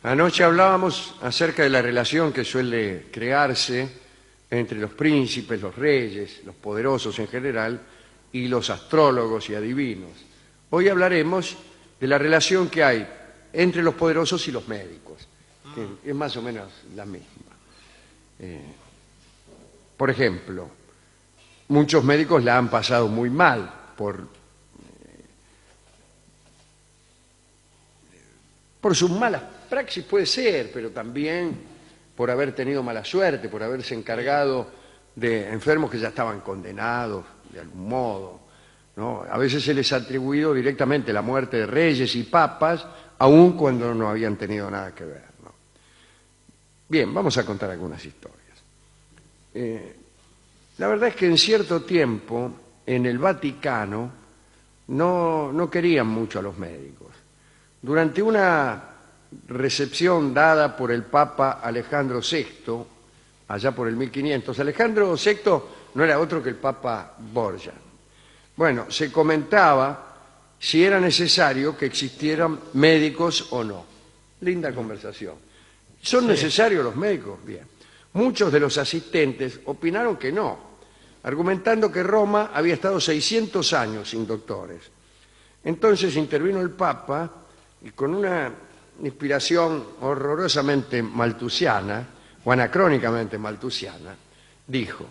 Anoche hablábamos acerca de la relación que suele crearse entre los príncipes, los reyes, los poderosos en general, y los astrólogos y adivinos. Hoy hablaremos de la relación que hay entre los poderosos y los médicos, que es más o menos la misma. Por ejemplo, muchos médicos la han pasado muy mal por sus malas praxis, puede ser, pero también por haber tenido mala suerte, por haberse encargado de enfermos que ya estaban condenados de algún modo, ¿no? A veces se les ha atribuido directamente la muerte de reyes y papas, aun cuando no habían tenido nada que ver, ¿no? Bien, vamos a contar algunas historias. La verdad es que en cierto tiempo en el Vaticano no querían mucho a los médicos. Durante una recepción dada por el Papa Alejandro VI, allá por el 1500, Alejandro VI no era otro que el Papa Borgia. Bueno, se comentaba si era necesario que existieran médicos o no. Linda conversación. ¿Son necesarios los médicos? Bien. Muchos de los asistentes opinaron que no, argumentando que Roma había estado 600 años sin doctores. Entonces intervino el Papa y con una inspiración horrorosamente maltusiana, o anacrónicamente maltusiana, dijo: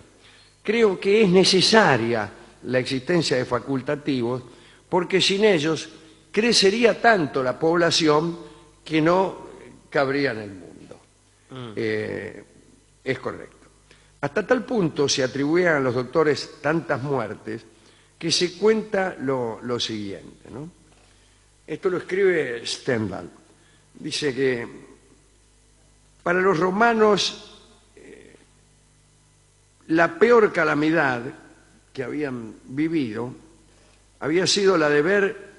creo que es necesaria la existencia de facultativos porque sin ellos crecería tanto la población que no cabría en el mundo. Es correcto. Hasta tal punto se atribuían a los doctores tantas muertes que se cuenta lo siguiente, ¿no? Esto lo escribe Stendhal. Dice que para los romanos la peor calamidad que habían vivido había sido la de ver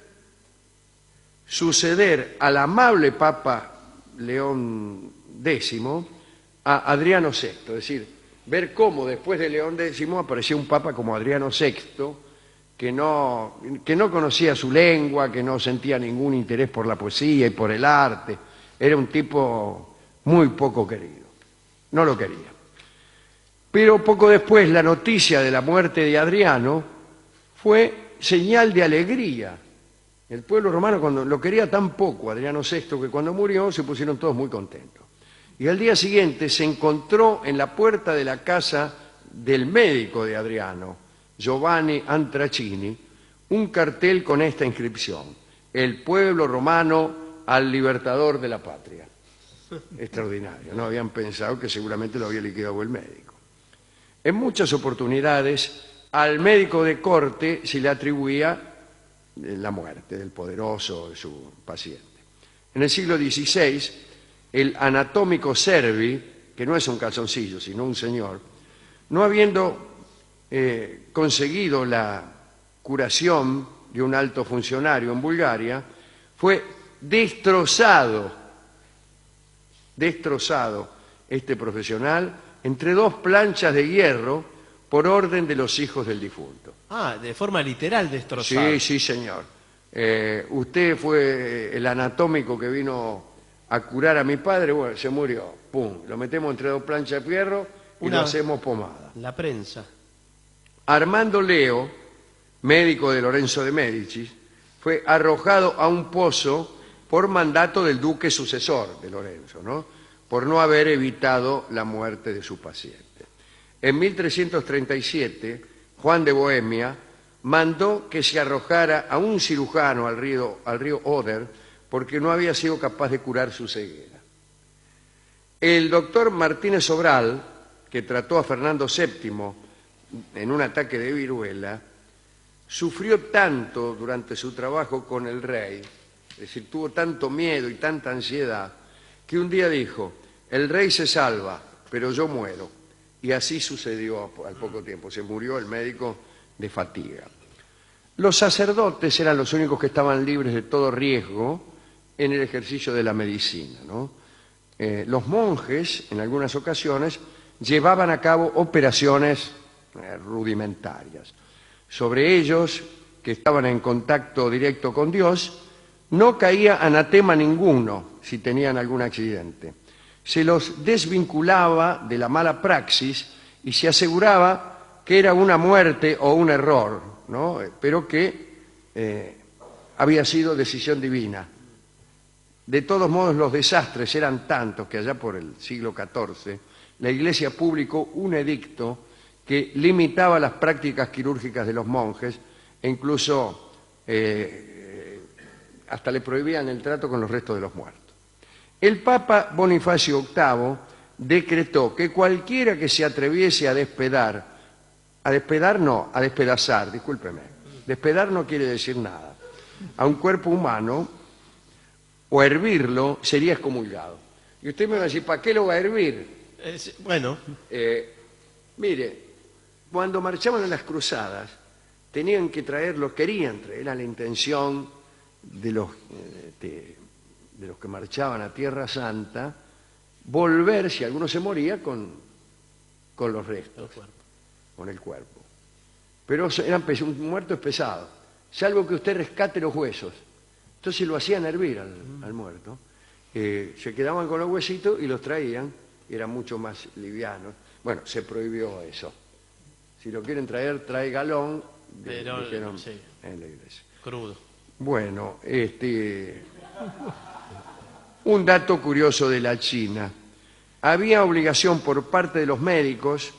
suceder al amable Papa León X a Adriano VI, es decir, ver cómo después de León X aparecía un papa como Adriano VI, que no conocía su lengua, que no sentía ningún interés por la poesía y por el arte. Era un tipo muy poco querido. No lo quería. Pero poco después la noticia de la muerte de Adriano fue señal de alegría. El pueblo romano cuando lo quería tan poco, Adriano VI, que cuando murió se pusieron todos muy contentos. Y al día siguiente se encontró en la puerta de la casa del médico de Adriano, Giovanni Antracini, un cartel con esta inscripción: el pueblo romano al libertador de la patria. Extraordinario, ¿no? Habían pensado que seguramente lo había liquidado el médico. En muchas oportunidades al médico de corte se le atribuía la muerte del poderoso, de su paciente. En el siglo XVI, el anatómico Servi, que no es un calzoncillo, sino un señor, no habiendo conseguido la curación de un alto funcionario en Bulgaria, fue destrozado este profesional entre dos planchas de hierro por orden de los hijos del difunto. Ah, de forma literal destrozado. Sí, sí, señor. Usted fue el anatómico que vino a curar a mi padre, bueno, se murió, pum, lo metemos entre dos planchas de fierro y lo hacemos pomada. La prensa. Armando Leo, médico de Lorenzo de Médicis, fue arrojado a un pozo por mandato del duque sucesor de Lorenzo, ¿no? Por no haber evitado la muerte de su paciente. En 1337, Juan de Bohemia mandó que se arrojara a un cirujano al río Oder porque no había sido capaz de curar su ceguera. El doctor Martínez Sobral, que trató a Fernando VII en un ataque de viruela, sufrió tanto durante su trabajo con el rey, es decir, tuvo tanto miedo y tanta ansiedad, que un día dijo: el rey se salva, pero yo muero. Y así sucedió al poco tiempo, se murió el médico de fatiga. Los sacerdotes eran los únicos que estaban libres de todo riesgo en el ejercicio de la medicina, ¿no? Los monjes, en algunas ocasiones, llevaban a cabo operaciones rudimentarias. Sobre ellos, que estaban en contacto directo con Dios, no caía anatema ninguno si tenían algún accidente. Se los desvinculaba de la mala praxis y se aseguraba que era una muerte o un error, ¿no? Pero que había sido decisión divina. De todos modos, los desastres eran tantos que allá por el siglo XIV la Iglesia publicó un edicto que limitaba las prácticas quirúrgicas de los monjes e incluso hasta le prohibían el trato con los restos de los muertos. El Papa Bonifacio VIII decretó que cualquiera que se atreviese a despedazar, discúlpeme, despedar no quiere decir nada, a un cuerpo humano o hervirlo, sería excomulgado. Y usted me va a decir, ¿para qué lo va a hervir? Bueno, Mire, cuando marchaban en las cruzadas, tenían que traerlo, querían traer, era la intención de los que marchaban a Tierra Santa, volver, si alguno se moría, con los restos, con el cuerpo. Pero un muerto es pesado, salvo que usted rescate los huesos. Entonces lo hacían hervir al muerto, se quedaban con los huesitos y los traían, y eran mucho más livianos. Bueno, se prohibió eso. Si lo quieren traer, trae galón, dijeron sí, en la iglesia. crudo. Bueno, un dato curioso de la China. Había obligación por parte de los médicos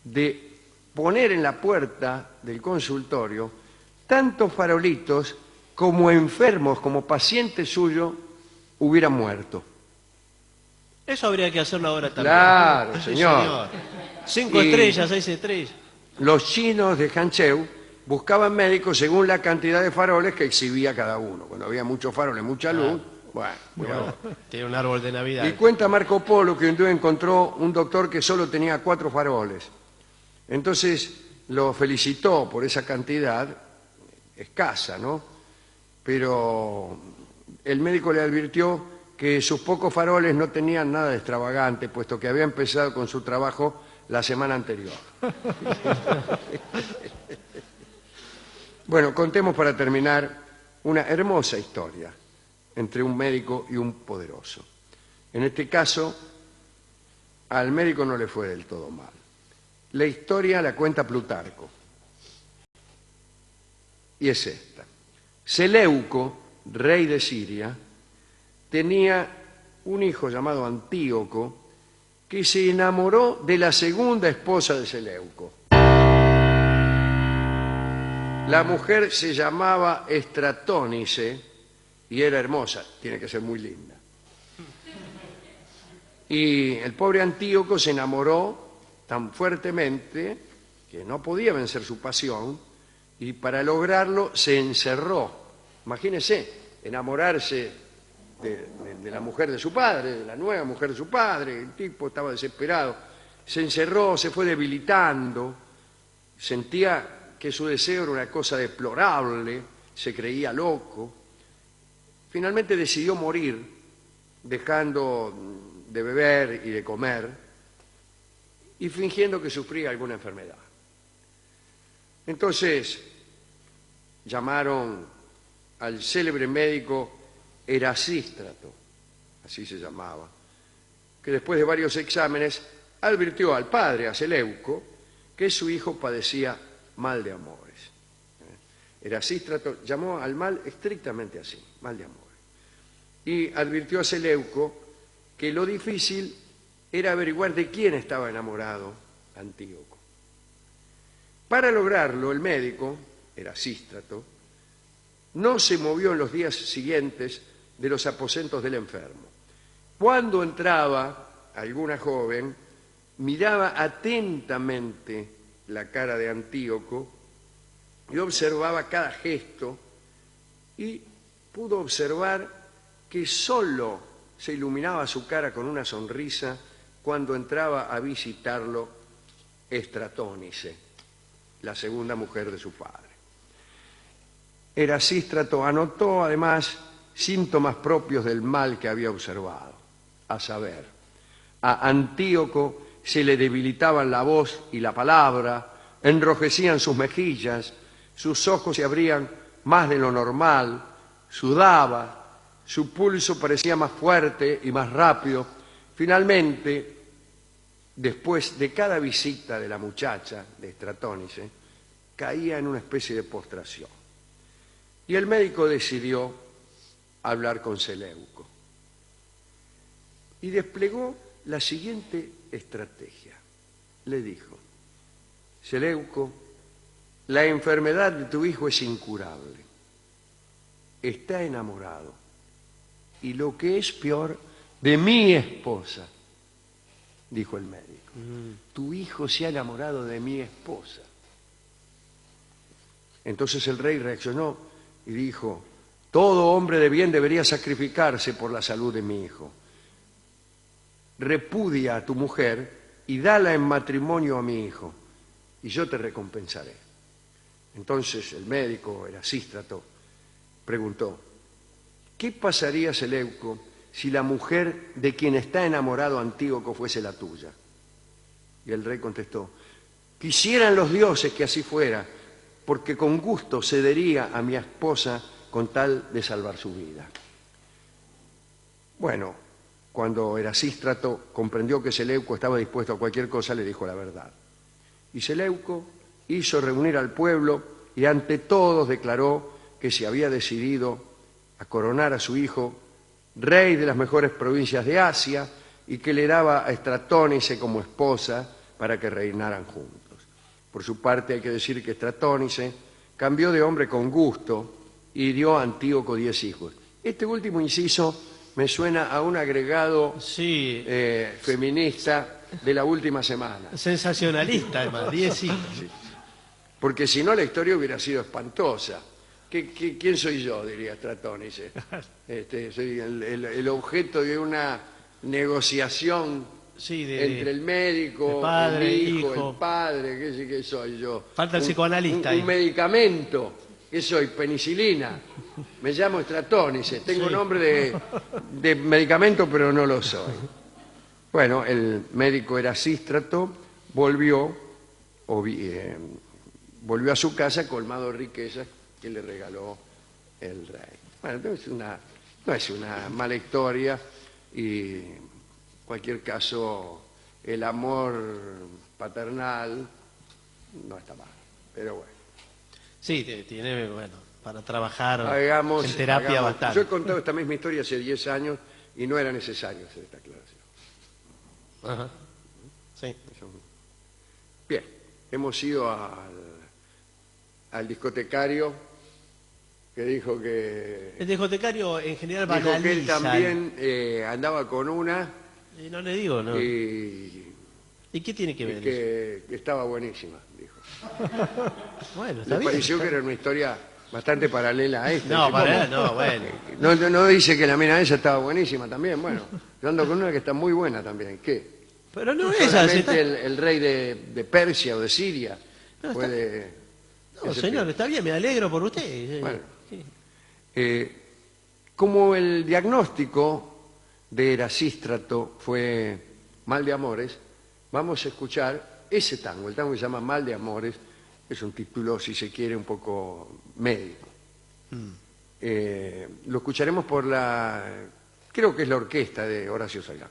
de poner en la puerta del consultorio tantos farolitos como enfermos, como pacientes suyos hubieran muerto. Eso habría que hacerlo ahora también. Claro, Sí, señor. 5 estrellas, 6 estrellas. Los chinos de Hanzhou buscaban médicos según la cantidad de faroles que exhibía cada uno. Cuando había muchos faroles, mucha luz, bueno. Tiene un árbol de Navidad. Y cuenta Marco Polo que un día encontró un doctor que solo tenía 4 faroles. Entonces lo felicitó por esa cantidad escasa, ¿no? Pero el médico le advirtió que sus pocos faroles no tenían nada de extravagante, puesto que había empezado con su trabajo la semana anterior. Bueno, contemos para terminar una hermosa historia entre un médico y un poderoso. En este caso, al médico no le fue del todo mal. La historia la cuenta Plutarco. Y es esta. Seleuco, rey de Siria, tenía un hijo llamado Antíoco que se enamoró de la segunda esposa de Seleuco. La mujer se llamaba Estratónice y era hermosa, tiene que ser muy linda. Y el pobre Antíoco se enamoró tan fuertemente que no podía vencer su pasión y para lograrlo se encerró. Imagínese, enamorarse de la mujer de su padre, de la nueva mujer de su padre. El tipo estaba desesperado. Se encerró, se fue debilitando, sentía que su deseo era una cosa deplorable, se creía loco. Finalmente decidió morir, dejando de beber y de comer y fingiendo que sufría alguna enfermedad. Entonces llamaron al célebre médico Erasístrato, así se llamaba, que después de varios exámenes advirtió al padre, a Seleuco, que su hijo padecía mal de amores. Erasístrato llamó al mal estrictamente así, mal de amores. Y advirtió a Seleuco que lo difícil era averiguar de quién estaba enamorado Antíoco. Para lograrlo, el médico, Erasístrato, no se movió en los días siguientes de los aposentos del enfermo. Cuando entraba alguna joven, miraba atentamente la cara de Antíoco y observaba cada gesto y pudo observar que solo se iluminaba su cara con una sonrisa cuando entraba a visitarlo Estratónice, la segunda mujer de su padre. Erasístrato anotó además síntomas propios del mal que había observado, a saber, a Antíoco se le debilitaban la voz y la palabra, enrojecían sus mejillas, sus ojos se abrían más de lo normal, sudaba, su pulso parecía más fuerte y más rápido. Finalmente, después de cada visita de la muchacha, de Stratónice, caía en una especie de postración. Y el médico decidió hablar con Seleuco. Y desplegó la siguiente estrategia. Le dijo: Seleuco, la enfermedad de tu hijo es incurable. Está enamorado. Y lo que es peor, de mi esposa, dijo el médico. Tu hijo se ha enamorado de mi esposa. Entonces el rey reaccionó y dijo: todo hombre de bien debería sacrificarse por la salud de mi hijo. Repudia a tu mujer y dala en matrimonio a mi hijo, y yo te recompensaré. Entonces el médico Erasístrato preguntó: ¿qué pasaría, Seleuco, si la mujer de quien está enamorado Antíoco fuese la tuya? Y el rey contestó: quisieran los dioses que así fuera, porque con gusto cedería a mi esposa con tal de salvar su vida. Bueno, cuando Erasístrato comprendió que Seleuco estaba dispuesto a cualquier cosa, le dijo la verdad. Y Seleuco hizo reunir al pueblo y ante todos declaró que se había decidido a coronar a su hijo rey de las mejores provincias de Asia y que le daba a Estratónice como esposa para que reinaran juntos. Por su parte hay que decir que Estratónice cambió de hombre con gusto y dio a Antíoco 10 hijos. Este último inciso me suena a un agregado Sí, feminista de la última semana. sensacionalista además, 10 hijos. Sí. Porque si no la historia hubiera sido espantosa. ¿Quién soy yo?, diría Estratónice. Soy el objeto de una negociación Sí, entre el médico, padre, el hijo, hijo. el padre. ¿Qué soy yo? Falta el psicoanalista ahí. Un medicamento. ¿Qué soy? Penicilina. Me llamo Estratónice. Tengo Sí. nombre de medicamento, pero no lo soy. Bueno, el médico Erasístrato volvió a su casa colmado de riquezas que le regaló el rey. Bueno, no es una mala historia y en cualquier caso el amor paternal no está mal, pero bueno. Sí, tiene, bueno, para trabajar Hagamos, en terapia bastante. Yo he contado esta misma historia hace 10 años y no era necesario hacer esta aclaración. Ajá. Sí. Bien, hemos ido al discotecario que dijo que... El discotecario en general Dijo banaliza. que él también andaba con una Y no le digo, ¿no? y ¿Y qué tiene que ver eso? que estaba buenísima, dijo. Bueno, está Le bien. pareció que era una historia bastante paralela a esta. No, Dice, para ¿cómo? no, bueno. No dice que la mina esa estaba buenísima también. Bueno, yo ando con una que está muy buena también. ¿Qué? Pero no es así. Solamente el rey de Persia o de Siria No, puede... No, ese señor, tipo. está bien, me alegro por usted. Bueno. Sí. Como el diagnóstico de Erasístrato fue mal de amores, vamos a escuchar ese tango, el tango que se llama Mal de Amores, es un título, si se quiere, un poco médico. Lo escucharemos por creo que es la orquesta de Horacio Salgán.